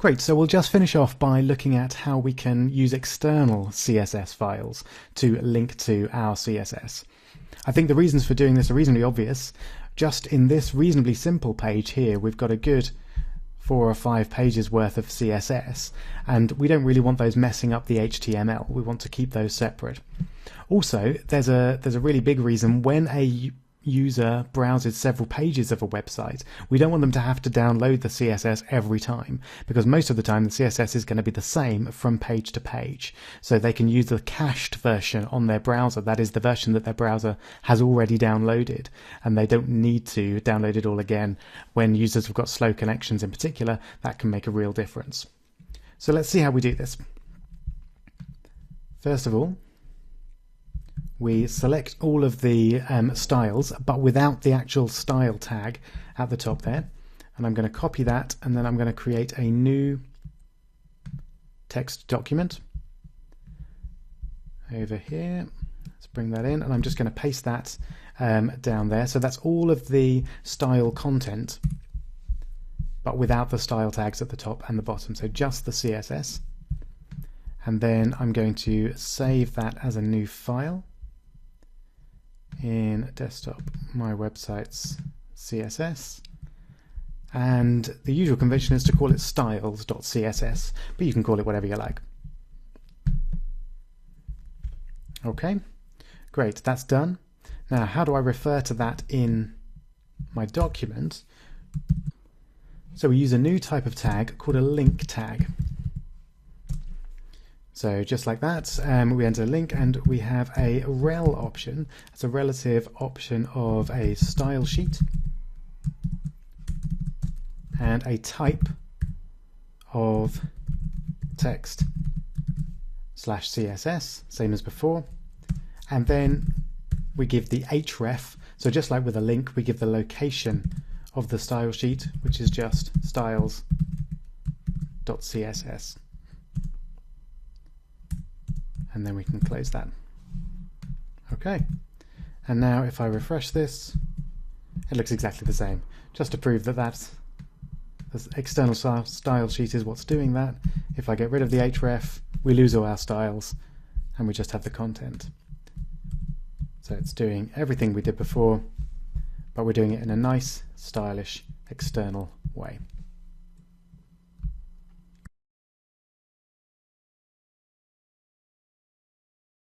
Great, so we'll just finish off by looking at how we can use external CSS files to link to our CSS. I think the reasons for doing this are reasonably obvious. Just in this reasonably simple page here, we've got a good 4 or 5 pages worth of CSS, and we don't really want those messing up the HTML. We want to keep those separate. Also, there's a really big reason when a user browses several pages of a website, we don't want them to have to download the CSS every time, because most of the time the CSS is going to be the same from page to page. So they can use the cached version on their browser, that is the version that their browser has already downloaded, and they don't need to download it all again. When users have got slow connections in particular, that can make a real difference. So let's see how we do this. First of all, we select all of the styles, but without the actual style tag at the top there. And I'm going to copy that, and then I'm going to create a new text document over here. Let's bring that in, and I'm just going to paste that down there. So that's all of the style content, but without the style tags at the top and the bottom. So just the CSS. And then I'm going to save that as a new file in desktop my website's CSS, and the usual convention is to call it styles.css, but you can call it whatever you like. Okay, great, that's done. Now how do I refer to that in my document? So we use a new type of tag called a link tag. So just like that, we enter a link, and we have a rel option. It's a relative option of a style sheet and a type of text/CSS, same as before. And then we give the href. So just like with a link, we give the location of the style sheet, which is just styles.css. And then we can close that. Okay, and now if I refresh this, it looks exactly the same. Just to prove that the external style sheet is what's doing that. If I get rid of the href, we lose all our styles, and we just have the content. So it's doing everything we did before, but we're doing it in a nice, stylish, external way.